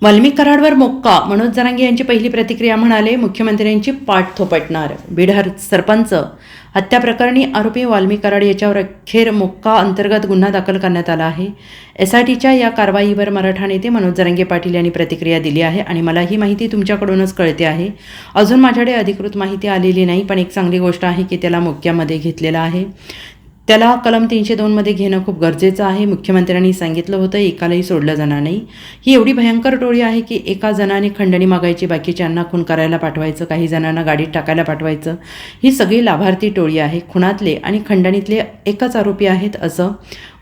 वाल्मिक कराडवर मोक्का. मनोज जरांगे यांची पहिली प्रतिक्रिया म्हणाले, मुख्यमंत्र्यांची पाठ थोपटणार. बिडहर सरपंच हत्या प्रकरणी आरोपी वाल्मिक कराड याच्यावर अखेर मोक्का अंतर्गत गुन्हा दाखल करण्यात आला आहे. SITच्या या कारवाईवर मराठा नेते मनोज जरांगे पाटील यांनी प्रतिक्रिया दिली आहे आणि मला ही माहिती तुमच्याकडूनच कळते आहे. अजून माझ्याकडे अधिकृत माहिती आलेली नाही, पण एक चांगली गोष्ट आहे की त्याला मोक्क्यामध्ये घेतलेलं आहे. त्याला कलम 302 मध्ये घेणं खूप गरजेचं आहे. मुख्यमंत्र्यांनी सांगितलं होतं एकालाही सोडलं जाणार नाही. ही एवढी भयंकर टोळी आहे की एका जणाने खंडणी मागायची, बाकीच्यांना खून करायला पाठवायचं, काही जणांना गाडीत टाकायला पाठवायचं. ही सगळी लाभार्थी टोळी आहे. खुनातले आणि खंडणीतले एकच आरोपी आहेत असं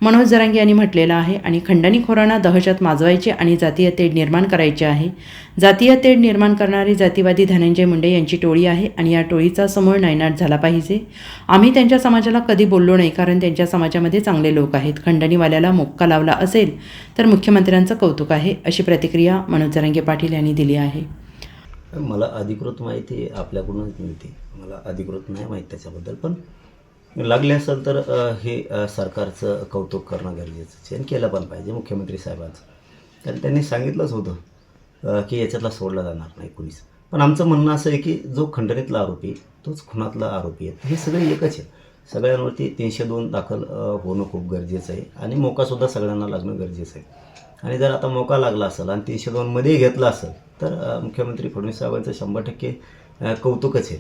मनोज जरांगे यांनी म्हटलेलं आहे. आणि खंडणीखोरांना दहशत माजवायची आणि जातीय तेढ निर्माण करायची आहे. जातीय तेढ निर्माण करणारी जातीवादी धनंजय मुंडे यांची टोळी आहे आणि या टोळीचा समूळ नायनाट झाला पाहिजे. आम्ही त्यांच्या समाजाला कधी बोललो नाही, कारण त्यांच्या समाजामध्ये चांगले लोक आहेत. खंडणीवाल्याला मोक्का लावला असेल तर मुख्यमंत्र्यांचं कौतुक आहे, अशी प्रतिक्रिया मनोज जरांगे पाटील यांनी दिली आहे. मला अधिकृत माहिती आपल्याकडूनच मिळते. मला अधिकृत नाही माहीत त्याच्याबद्दल, पण लागले असेल तर हे सरकारचं कौतुक करणं गरजेचं आहे आणि केलं पण पाहिजे मुख्यमंत्री साहेबांचं. कारण त्यांनी सांगितलंच होतं की याच्यातला सोडला जाणार नाही कुणीच. पण आमचं म्हणणं असं आहे की जो खंडणीतला आरोपी तोच खुनातला आरोपी आहे. हे सगळे एकच आहे. सगळ्यांवरती 302 दाखल होणं खूप गरजेचं आहे आणि मोकासुद्धा सगळ्यांना लागणं गरजेचं आहे. आणि जर आता मोका लागला असेल आणि 302मध्ये घेतला असेल तर मुख्यमंत्री फडणवीस साहेबांचं 100% कौतुकच आहे.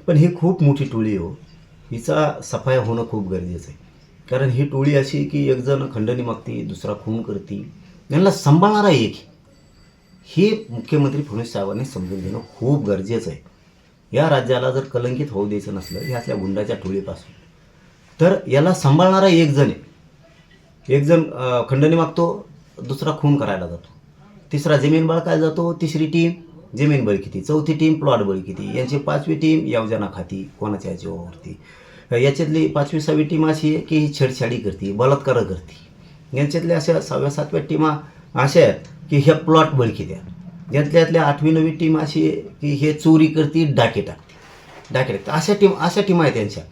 पण ही खूप मोठी टोळी हो, हिचा सफाया होणं खूप गरजेचं आहे. कारण ही टोळी अशी की एक जण खंडणी मागती, दुसरा खून करती, यांना सांभाळणारा एक. हे मुख्यमंत्री फडणवीस साहेबांनी समजून घेणं खूप गरजेचं आहे. या राज्याला जर कलंकित होऊ द्यायचं नसलं ह्या असल्या गुंडाच्या टोळीपासून, तर याला सांभाळणारा एक जण आहे. एक जण खंडणी मागतो, दुसरा खून करायला जातो, तिसरा जमीन बळकायला जातो, तिसरी टीम जमीन बळकिती, चौथी टीम प्लॉट बळकिती, यांची 5वी टीम योजना खाती कोणाच्या याच्यावरती. याच्यातली 5वी 6वी टीम अशी आहे की ही छेडछाडी करते, बलात्कार करते. यांच्यातल्या अशा 6व्या 7व्या टीमा अशा आहेत की ह्या प्लॉट बळकित्या. यातल्या 8वी 9वी टीम अशी आहे की हे चोरी करते, डाके टाकते. अशा टीम आहेत त्यांच्या.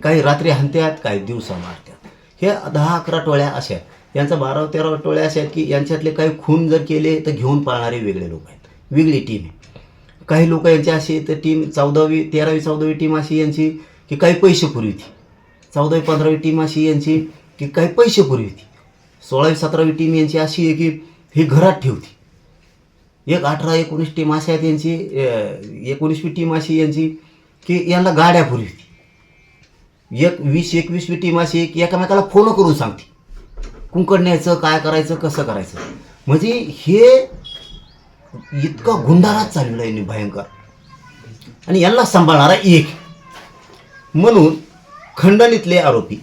काही रात्री हाणत्यात, काही दिवसा मारतात. हे 10-11 टोळ्या अशा आहेत. यांचा 12-13 टोळ्या अशा आहेत की यांच्यातले काही खून जर केले तर घेऊन पाळणारे वेगळे लोक आहेत, वेगळी टीम आहे. काही लोक यांची अशी तर टीम 13वी 14वी टीम अशी यांची की काही पैसे पुरविती. 14वी 15वी टीम अशी यांची की काही पैसे पुरविती. 16वी 17वी टीम यांची अशी आहे की ही घरात ठेवती. एक 18-19 टीम अशा आहेत यांची. 19वी टीम अशी यांची की यांना गाड्या पुरविती. एक 20-21वी टीम अशी की एकामेकाला फोन करून सांगते कुंकड न्यायचं, काय करायचं, कसं करायचं. म्हणजे हे इतका गुंडाराज चाललेला आहे भयंकर. आणि यांना सांभाळणारा एक. म्हणून खंडणीतले आरोपी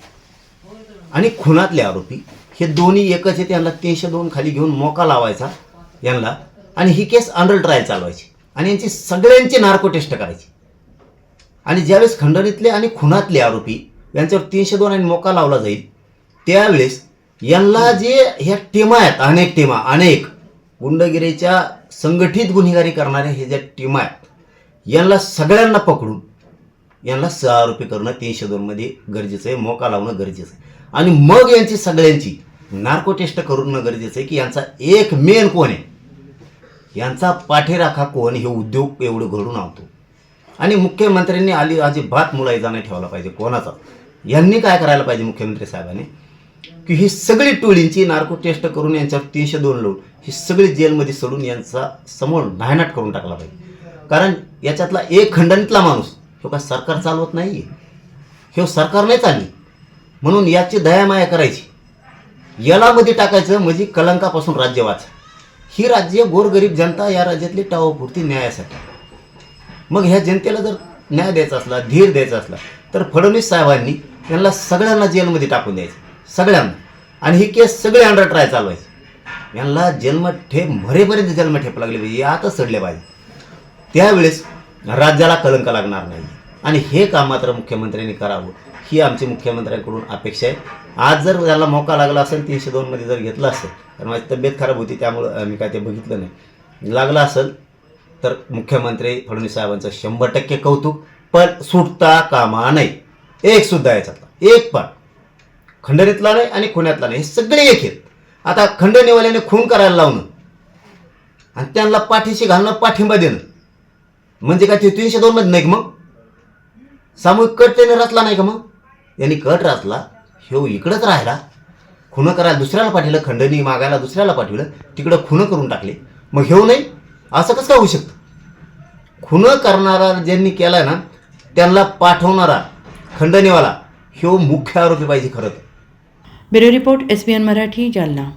आणि खुनातले आरोपी हे दोन्ही एकच आहेत. यांना 302 खाली घेऊन मोका लावायचा यांना आणि ही केस अंडर ट्रायल चालवायची आणि यांची सगळ्यांची नार्को टेस्ट करायची. आणि ज्यावेळेस खंडणीतले आणि खुनातले आरोपी यांच्यावर 302 आणि मोका लावला जाईल त्यावेळेस यांना जे ह्या टीमा आहेत, अनेक गुंडगिरीच्या संघटित गुन्हेगारी करणाऱ्या हे ज्या टीमा आहेत, यांना सगळ्यांना पकडून यांना आरोपी करणं 302 मध्ये गरजेचं आहे. मोका लावणं गरजेचं आहे. आणि मग यांची सगळ्यांची नार्को टेस्ट करणं गरजेचं आहे की यांचा एक मेन कोण आहे, यांचा पाठीराखा कोण, हे उद्योग एवढं घडून आणतो. आणि मुख्यमंत्र्यांनी अजिबात मुलायजा नाही ठेवला पाहिजे कोणाचा. यांनी काय करायला पाहिजे मुख्यमंत्री साहेबांनी की ही सगळी टोळींची नार्को टेस्ट करून यांच्यावर 302 लावून ही सगळी जेलमध्ये सोडून यांचा समोर नायनाट करून टाकला पाहिजे. कारण याच्यातला एक खंडणीतला माणूस हे काय सरकार चालवत नाही आहे, हे सरकार नाही चालली. म्हणून याची दयामाया करायची, याला मध्ये टाकायचं म्हणजे कलंकापासून राज्य वाच. ही राज्य गोरगरीब जनता या राज्यातली टावापुरती न्यायासाठी. मग ह्या जनतेला जर न्याय द्यायचा असला, धीर द्यायचा असला तर फडणवीस साहेबांनी यांना सगळ्यांना जेलमध्ये टाकून द्यायचं, सगळ्यांना. आणि ही केस सगळे अंडर ट्रायल चालवायची. यांना जन्मठेप मरेपर्यंत जन्मठेप लागली पाहिजे, आतच सडले पाहिजे. त्यावेळेस राज्याला कलंक लागणार नाही. आणि हे काम मात्र मुख्यमंत्र्यांनी करावं ही आमची मुख्यमंत्र्यांकडून अपेक्षा आहे. आज जर याला मोका लागला असेल, 302 मध्ये जर घेतला असेल, कारण माझी तब्येत खराब होती त्यामुळं मी काय ते बघितलं नाही, लागला असेल तर मुख्यमंत्री फडणवीस साहेबांचं 100% कौतुक. पण सुटता कामा नाही एक सुद्धा याच्यातला, एक पण. खंडणीतला नाही आणि खुण्यातला नाही, हे सगळे एक आहेत. आता खंडणीवाल्याने खून करायला लावणं आणि त्यांना पाठीशी घालणं, पाठिंबा देणं म्हणजे काय ते 302 मध्ये नाही का? मग सामूहिक कट त्याने रचला नाही का? मग यांनी कट रचला, ह्यो इकडंच राहिला, खुनं करायला दुसऱ्याला पाठवलं, खंडणी मागायला दुसऱ्याला पाठवलं, तिकडं खुनं करून टाकले. मग ह्यो नाही, असं कसं काय होऊ शकतं? खुनं करणारा ज्यांनी केला ना त्यांना पाठवणारा खंडणीवाला ह्यो मुख्य आरोपी पाहिजे खरं तर. Bureau report SBN Marathi, Jalna.